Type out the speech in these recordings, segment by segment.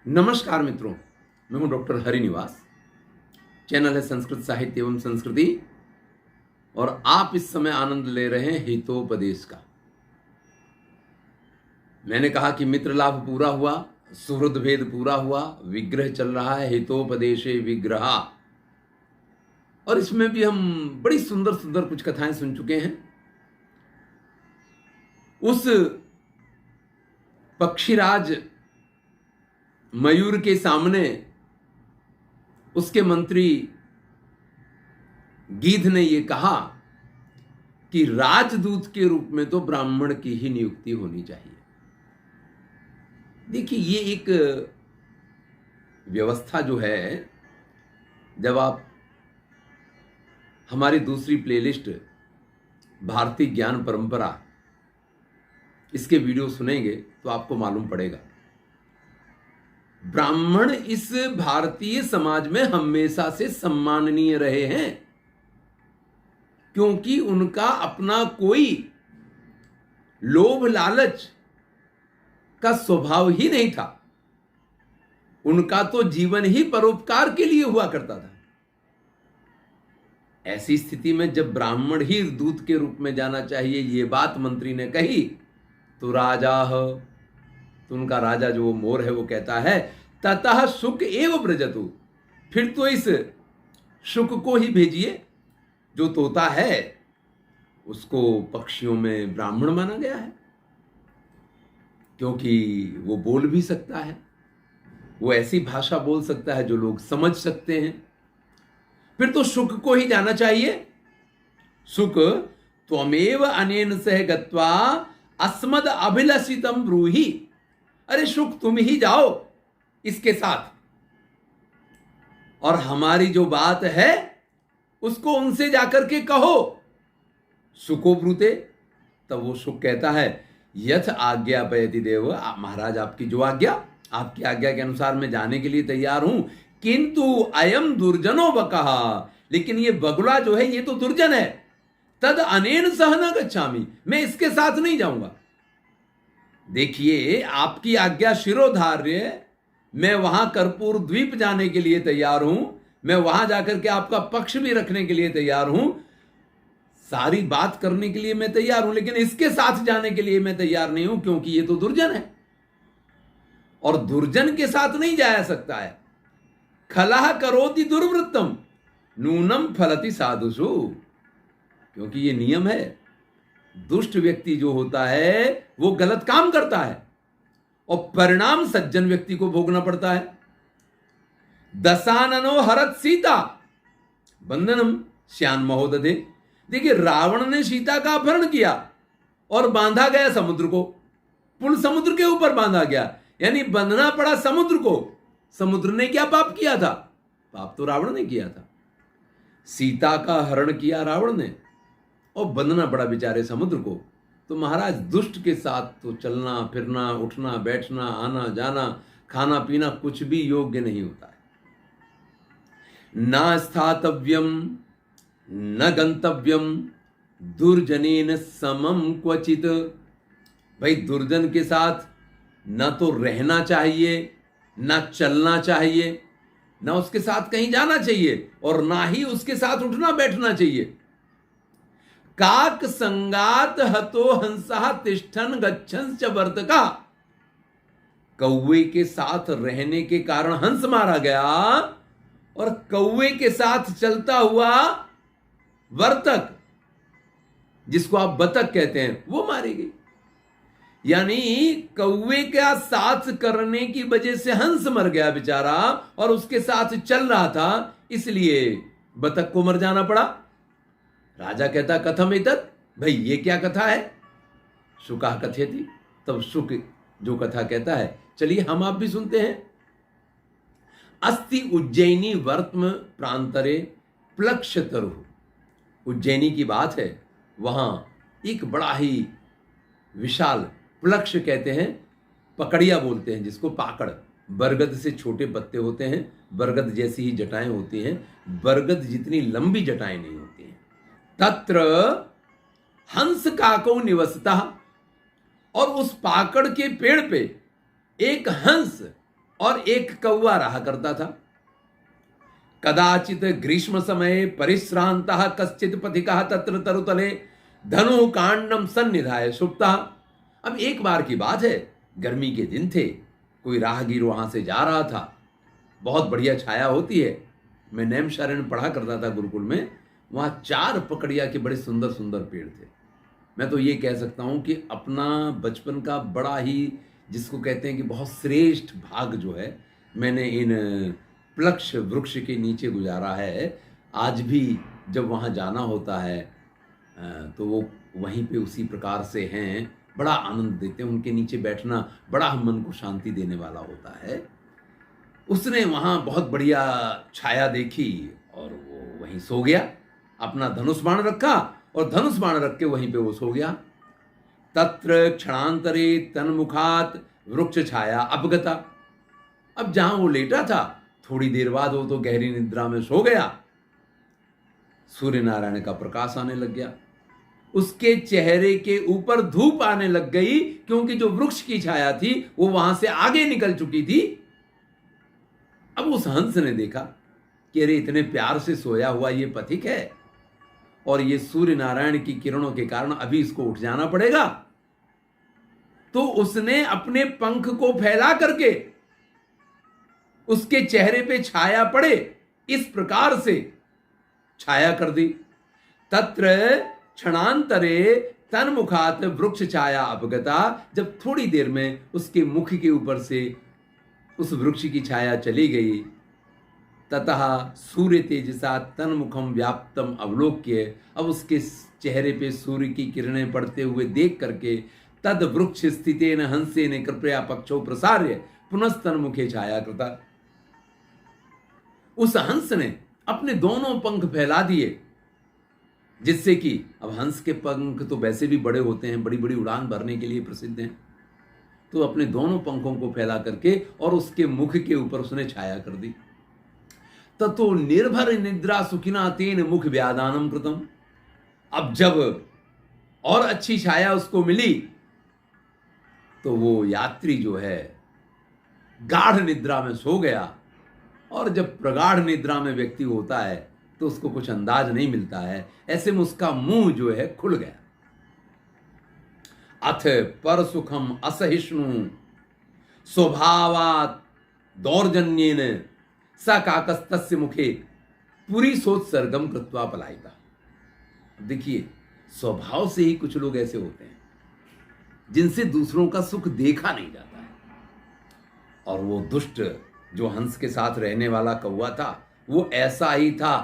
नमस्कार मित्रों, मैं हूं डॉक्टर हरिनिवास। चैनल है संस्कृत साहित्य एवं संस्कृति और आप इस समय आनंद ले रहे हैं हितोपदेश का। मैंने कहा कि मित्र लाभ पूरा हुआ, सुहृद भेद पूरा हुआ, विग्रह चल रहा है, हितोपदेशे विग्रहा। और इसमें भी हम बड़ी सुंदर सुंदर कुछ कथाएं सुन चुके हैं। उस पक्षीराज मयूर के सामने उसके मंत्री गीध ने यह कहा कि राजदूत के रूप में तो ब्राह्मण की ही नियुक्ति होनी चाहिए। देखिए, ये एक व्यवस्था जो है, जब आप हमारी दूसरी प्लेलिस्ट भारतीय ज्ञान परंपरा इसके वीडियो सुनेंगे तो आपको मालूम पड़ेगा। ब्राह्मण इस भारतीय समाज में हमेशा से सम्माननीय रहे हैं, क्योंकि उनका अपना कोई लोभ लालच का स्वभाव ही नहीं था। उनका तो जीवन ही परोपकार के लिए हुआ करता था। ऐसी स्थिति में जब ब्राह्मण ही दूत के रूप में जाना चाहिए, ये बात मंत्री ने कही, तो राजा तो उनका राजा जो मोर है वो कहता है, ततः शुक एव व्रजतु, फिर तो इस शुक को ही भेजिए। जो तोता है उसको पक्षियों में ब्राह्मण माना गया है, क्योंकि वो बोल भी सकता है, वो ऐसी भाषा बोल सकता है जो लोग समझ सकते हैं। फिर तो शुक को ही जाना चाहिए। शुक त्वमेव अनेन सह गत्वा अस्मद अभिलषितम ब्रूहि। अरे शुक, तुम ही जाओ इसके साथ और हमारी जो बात है उसको उनसे जाकर के कहो। शुको ब्रूते, तब वो शुक कहता है, यथ आज्ञापयति देव, महाराज आपकी जो आज्ञा, आपकी आज्ञा के अनुसार मैं जाने के लिए तैयार हूं। किंतु अयम दुर्जनो बकहा, लेकिन ये बगुला जो है ये तो दुर्जन है। तद अनेन सह न गच्छामि, मैं इसके साथ नहीं जाऊंगा। देखिए, आपकी आज्ञा शिरोधार्य, मैं वहां कर्पूर द्वीप जाने के लिए तैयार हूं, मैं वहां जाकर के आपका पक्ष भी रखने के लिए तैयार हूं, सारी बात करने के लिए मैं तैयार हूं, लेकिन इसके साथ जाने के लिए मैं तैयार नहीं हूं, क्योंकि ये तो दुर्जन है और दुर्जन के साथ नहीं जाया सकता है। खलह करोति दुर्वृत्तम नूनम फलति साधुषु, क्योंकि ये नियम है। दुष्ट व्यक्ति जो होता है वो गलत काम करता है और परिणाम सज्जन व्यक्ति को भोगना पड़ता है। दशाननो हरत सीता बंधनम श्यान महोदधे। देखिए, रावण ने सीता का अपहरण किया और बांधा गया समुद्र को, पुल समुद्र के ऊपर बांधा गया, यानी बंधना पड़ा समुद्र को। समुद्र ने क्या पाप किया था? पाप तो रावण ने किया था। सीता का हरण किया रावण ने और बंधना पड़ा बेचारे समुद्र को। तो महाराज, दुष्ट के साथ तो चलना फिरना, उठना बैठना, आना जाना, खाना पीना कुछ भी योग्य नहीं होता है। न स्थातव्यम न गंतव्यम दुर्जनेन समम क्वचित। भाई, दुर्जन के साथ न तो रहना चाहिए, न चलना चाहिए, न उसके साथ कहीं जाना चाहिए और ना ही उसके साथ उठना बैठना चाहिए। काक संगात हतो हंसा तिष्ठन गच्छन च वर्तका। कौवे के साथ रहने के कारण हंस मारा गया और कौवे के साथ चलता हुआ वर्तक, जिसको आप बतख कहते हैं, वो मारी गई। यानी कौवे का साथ करने की वजह से हंस मर गया बेचारा और उसके साथ चल रहा था, इसलिए बतख को मर जाना पड़ा। राजा कहता, कथम एतत्, भाई ये क्या कथा है? शुका कथयति। तब शुक जो कथा कहता है, चलिए हम आप भी सुनते हैं। अस्ति उज्जैनी वर्त्म प्रांतरे प्लक्षतरु। उज्जैनी की बात है, वहां एक बड़ा ही विशाल, प्लक्ष कहते हैं, पकड़िया बोलते हैं जिसको, पाकड़, बरगद से छोटे पत्ते होते हैं, बरगद जैसी ही जटाएं होती हैं, बरगद जितनी लंबी जटाएं नहीं होती हैं। तत्र हंस काको निवसता, और उस पाकड़ के पेड़ पे एक हंस और एक कौवा रहा करता था। कदाचित ग्रीष्म समय परिश्रांतः कश्चित पथिकः तत्र तरुतले धनु कांडम सन्निधाय सुप्तः। अब एक बार की बात है, गर्मी के दिन थे, कोई राहगीर वहां से जा रहा था, बहुत बढ़िया छाया होती है। मैं नैमिषारण्य पढ़ा करता था गुरुकुल में, वहां 4 पकड़िया के बड़े सुंदर सुंदर पेड़ थे। मैं तो ये कह सकता हूं कि अपना बचपन का बड़ा ही, जिसको कहते हैं कि बहुत श्रेष्ठ भाग जो है, मैंने इन प्लक्ष वृक्ष के नीचे गुजारा है। आज भी जब वहाँ जाना होता है तो वो वहीं पे उसी प्रकार से हैं, बड़ा आनंद देते हैं। उनके नीचे बैठना बड़ा मन को शांति देने वाला होता है। उसने वहाँ बहुत बढ़िया छाया देखी और वो वहीं सो गया। अपना धनुष बाण रखा और धनुष बाण रख के वहीं पे वो सो गया। तत्र क्षणांतरे तन्मुखात वृक्ष छाया अपगता। अब जहां वो लेटा था, थोड़ी देर बाद वो तो गहरी निद्रा में सो गया। सूर्य नारायण का प्रकाश आने लग गया, उसके चेहरे के ऊपर धूप आने लग गई, क्योंकि जो वृक्ष की छाया थी वो वहां से आगे निकल चुकी थी। अब उस हंस ने देखा कि अरे इतने प्यार से सोया हुआ ये पथिक है और ये सूर्य नारायण की किरणों के कारण अभी इसको उठ जाना पड़ेगा। तो उसने अपने पंख को फैला करके उसके चेहरे पे छाया पड़े इस प्रकार से छाया कर दी। तत्र क्षणांतरे तन्मुखात वृक्ष छाया अपगता। जब थोड़ी देर में उसके मुख के ऊपर से उस वृक्ष की छाया चली गई, ततः सूर्य तेजसा तन्मुखम व्याप्तम अवलोक्य। अब उसके चेहरे पे सूर्य की किरणें पड़ते हुए देख करके तद वृक्ष स्थितेन हंसेन कृपया पक्षो प्रसार्य पुनस्तन्मुखे छाया कृता। उस हंस ने अपने दोनों पंख फैला दिए, जिससे कि अब हंस के पंख तो वैसे भी बड़े होते हैं, बड़ी बड़ी उड़ान भरने के लिए प्रसिद्ध हैं। तो अपने दोनों पंखों को फैला करके और उसके मुख के ऊपर उसने छाया कर दी। ततो निर्भर निद्रा सुखिना तेन मुख व्यादानम कृतम। अब जब और अच्छी छाया उसको मिली तो वो यात्री जो है गाढ़ निद्रा में सो गया। और जब प्रगाढ़ निद्रा में व्यक्ति होता है तो उसको कुछ अंदाज नहीं मिलता है, ऐसे में उसका मुंह जो है खुल गया। अथ पर सुखम असहिष्णु स्वभावात दौर्जन्येन स काकस्तस्य मुखे पूरी सोच सरगम कृत्वा पलायिता। देखिए, स्वभाव से ही कुछ लोग ऐसे होते हैं जिनसे दूसरों का सुख देखा नहीं जाता है। और वो दुष्ट जो हंस के साथ रहने वाला कौवा था वो ऐसा ही था,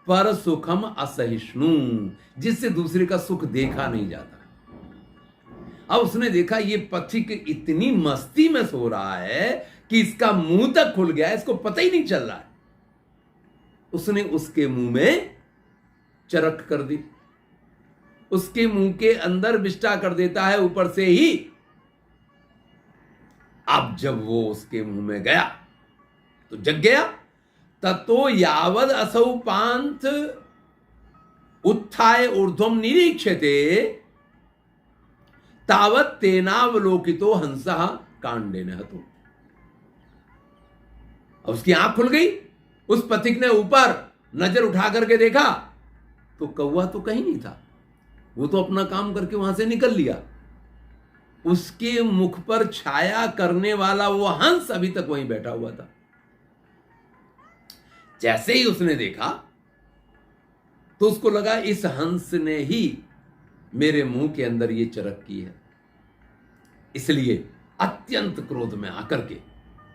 पर सुखम असहिष्णु, जिससे दूसरे का सुख देखा नहीं जाता। अब उसने देखा ये पथिक इतनी मस्ती में सो रहा है कि इसका मुंह तक खुल गया है, इसको पता ही नहीं चल रहा है। उसने उसके मुंह में चरक कर दी, उसके मुंह के अंदर विष्टा कर देता है ऊपर से ही। अब जब वो उसके मुंह में गया तो जग गया। ततो यावद असौ पांथ उत्थाय ऊर्ध्वम निरीक्षते तावत तेनावलोकितो हंसः कांडेन हतो। अब उसकी आंख खुल गई, उस पथिक ने ऊपर नजर उठा करके देखा तो कौवा तो कहीं नहीं था, वो तो अपना काम करके वहां से निकल लिया। उसके मुख पर छाया करने वाला वो हंस अभी तक वहीं बैठा हुआ था। जैसे ही उसने देखा तो उसको लगा इस हंस ने ही मेरे मुंह के अंदर ये चरक की है। इसलिए अत्यंत क्रोध में आकर के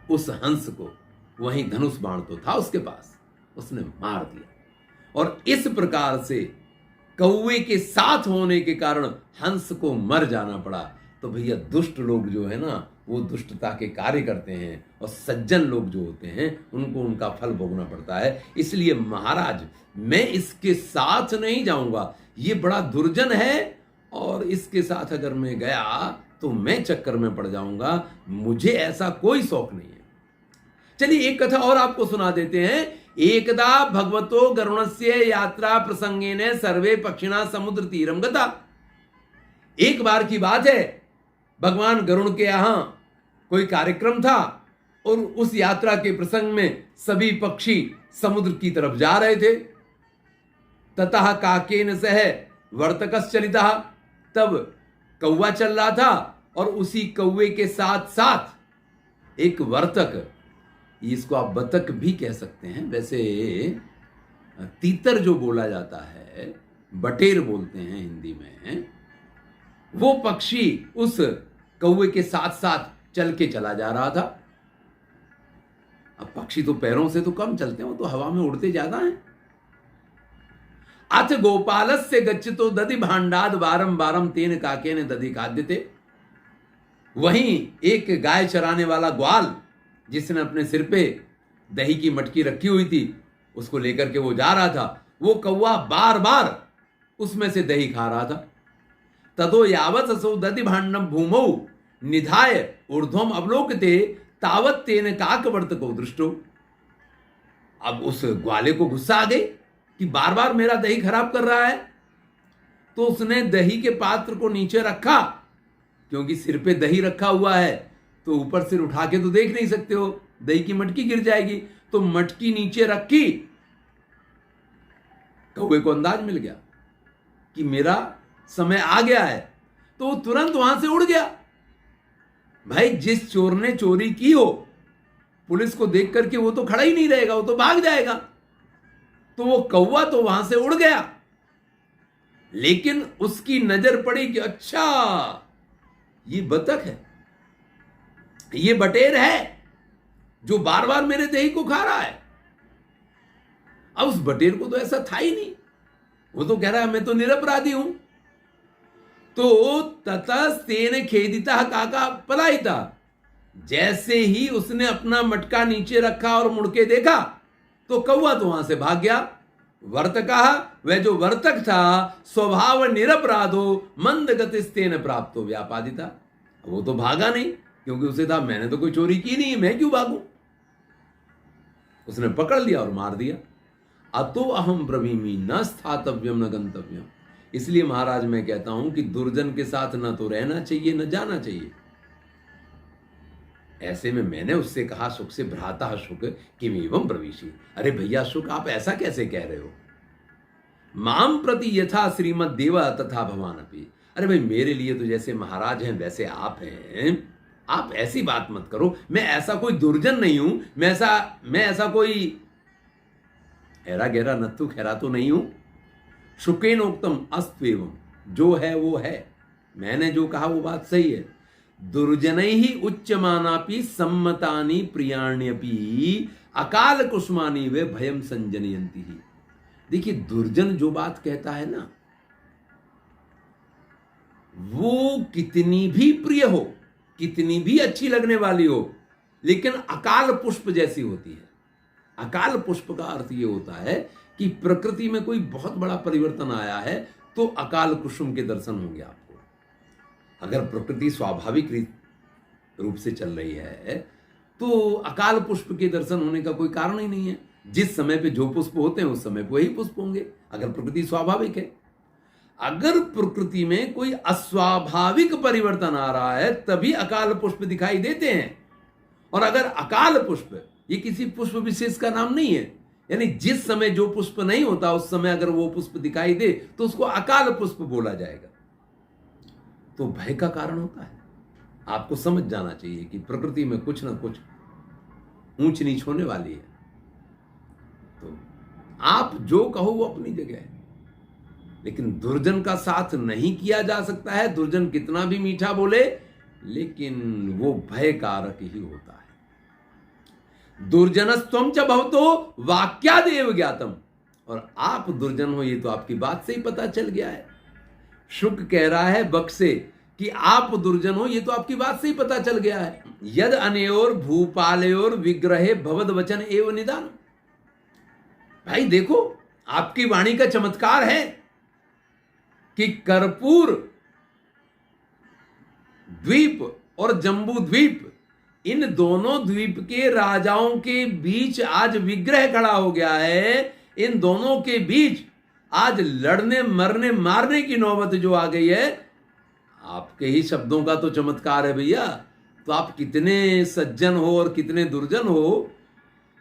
उस हंस को, वहीं धनुष बाण तो था उसके पास, उसने मार दिया। और इस प्रकार से कौवे के साथ होने के कारण हंस को मर जाना पड़ा। तो भैया दुष्ट लोग जो है ना, वो दुष्टता के कार्य करते हैं, और सज्जन लोग जो होते हैं उनको उनका फल भोगना पड़ता है। इसलिए महाराज, मैं इसके साथ नहीं जाऊंगा, ये बड़ा दुर्जन है, और इसके साथ अगर मैं गया तो मैं चक्कर में पड़ जाऊंगा, मुझे ऐसा कोई शौक नहीं है। चलिए एक कथा और आपको सुना देते हैं। एकदा भगवतो गरुणस्य यात्रा प्रसंगेन सर्वे पक्षिणा समुद्र तीरम गता। एक बार की बात है, भगवान गरुण के यहां कोई कार्यक्रम था, और उस यात्रा के प्रसंग में सभी पक्षी समुद्र की तरफ जा रहे थे। ततः काकेन सह वर्तकस चलिता, तब कौवा चल रहा था और उसी कौवे के साथ साथ एक वर्तक, इसको आप बतख भी कह सकते हैं, वैसे तीतर जो बोला जाता है, बटेर बोलते हैं हिंदी में, वो पक्षी उस कौवे के साथ साथ चल के चला जा रहा था। अब पक्षी तो पैरों से तो कम चलते हैं, वो तो हवा में उड़ते ज्यादा हैं। अथ गोपालस्य गच्छतो दधि भांडाद वारम वारम तेन काकेन दधि खाद्यते। वहीं एक गाय चराने वाला ग्वाल, जिसने अपने सिर पे दही की मटकी रखी हुई थी, उसको लेकर के वो जा रहा था। वो कौवा बार बार उसमें से दही खा रहा था। ततो यावत असौ दधि भांडम भूमौ निधाय ऊर्ध्वम अवलोकते तावत तेन काकवर्तको दृष्टो। अब उस ग्वाले को गुस्सा आ गई कि बार बार मेरा दही खराब कर रहा है, तो उसने दही के पात्र को नीचे रखा, क्योंकि सिर पे दही रखा हुआ है तो ऊपर सिर उठा के तो देख नहीं सकते हो, दही की मटकी गिर जाएगी, तो मटकी नीचे रखी। कौवे को अंदाज मिल गया कि मेरा समय आ गया है, तो वो तुरंत वहां से उड़ गया। भाई, जिस चोर ने चोरी की हो, पुलिस को देख करके वो तो खड़ा ही नहीं रहेगा, वो तो भाग जाएगा। तो वो कौवा तो वहां से उड़ गया, लेकिन उसकी नजर पड़ी कि अच्छा, ये बतख है, ये बटेर है जो बार बार मेरे दही को खा रहा है। अब उस बटेर को तो ऐसा था ही नहीं, वो तो कह रहा है मैं तो निरपराधी हूं। तो ततस्तेन खेदिता काका पलायिता, जैसे ही उसने अपना मटका नीचे रखा और मुड़ के देखा, तो कौवा तो वहां से भाग गया। वर्तका, वह जो वर्तक था, स्वभाव निरपराधो मंद गतिस्तेन प्राप्तो व्यापादिता, वो तो भागा नहीं, क्योंकि उसे था मैंने तो कोई चोरी की नहीं, मैं क्यों भागूं। उसने पकड़ लिया और मार दिया। अतो अहम ब्रवीमि न स्थातव्यम न गंतव्यम। इसलिए महाराज मैं कहता हूं कि दुर्जन के साथ न तो रहना चाहिए न जाना चाहिए। ऐसे में मैंने उससे कहा, सुख से भ्राता शुक किम एवं प्रविशी। अरे भैया शुक, आप ऐसा कैसे कह रहे हो? माम प्रति यथा श्रीमद देवा तथा भवान अपि। अरे भाई, मेरे लिए तो जैसे महाराज हैं वैसे आप हैं, आप ऐसी बात मत करो। मैं ऐसा कोई दुर्जन नहीं हूं, मैं ऐसा कोई हैरा गहरा नत्थु खैरा तो नहीं हूं। शुकेनोक्तम अस्त्वेवम, जो है वो है, मैंने जो कहा वो बात सही है। दुर्जनै ही उच्चमानापि सम्मतानि प्रियाण्यपि अकाल कुष्मानि वे भयम संजनयन्ति ही। देखिए, दुर्जन जो बात कहता है ना, वो कितनी भी प्रिय हो, कितनी भी अच्छी लगने वाली हो, लेकिन अकाल पुष्प जैसी होती है। अकाल पुष्प का अर्थ ये होता है कि प्रकृति में कोई बहुत बड़ा परिवर्तन आया है, तो अकाल कुसुम के दर्शन होंगे आपको। अगर प्रकृति स्वाभाविक रूप से चल रही है, तो अकाल पुष्प के दर्शन होने का कोई कारण ही नहीं है। जिस समय पे जो पुष्प होते हैं उस समय पे वही पुष्प होंगे, अगर प्रकृति स्वाभाविक है। अगर प्रकृति में कोई अस्वाभाविक परिवर्तन आ रहा है, तभी अकाल पुष्प दिखाई देते हैं। और अगर अकाल पुष्प, ये किसी पुष्प विशेष का नाम नहीं है, यानी जिस समय जो पुष्प नहीं होता उस समय अगर वो पुष्प दिखाई दे तो उसको अकाल पुष्प बोला जाएगा। तो भय का कारण होता है। आपको समझ जाना चाहिए कि प्रकृति में कुछ ना कुछ ऊंच नीच होने वाली है। तो आप जो कहो वो अपनी जगह है, लेकिन दुर्जन का साथ नहीं किया जा सकता है। दुर्जन कितना भी मीठा बोले, लेकिन वो भय कारक ही होता है। दुर्जनस्त्वम च भवतो वाक्यादेव ज्ञातम। और आप दुर्जन हो, ये तो आपकी बात से ही पता चल गया है। शुक कह रहा है बक से कि आप दुर्जन हो, ये तो आपकी बात से ही पता चल गया है। यद अनयोर भूपालयोर विग्रहे भवद वचन एवं निदान। भाई देखो, आपकी वाणी का चमत्कार है कि कर्पूर द्वीप और जम्बू द्वीप, इन दोनों द्वीप के राजाओं के बीच आज विग्रह खड़ा हो गया है। इन दोनों के बीच आज लड़ने मरने मारने की नौबत जो आ गई है, आपके ही शब्दों का तो चमत्कार है भैया। तो आप कितने सज्जन हो और कितने दुर्जन हो,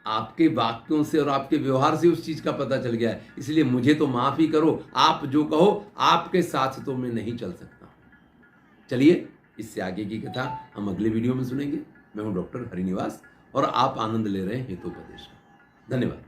आपके वाक्यों से और आपके व्यवहार से उस चीज का पता चल गया है। इसलिए मुझे तो माफ ही करो, आप जो कहो, आपके साथ तो मैं नहीं चल सकता। चलिए, इससे आगे की कथा हम अगले वीडियो में सुनेंगे। मैं हूं डॉक्टर हरिनिवास और आप आनंद ले रहे हैं हितोपदेश का। धन्यवाद।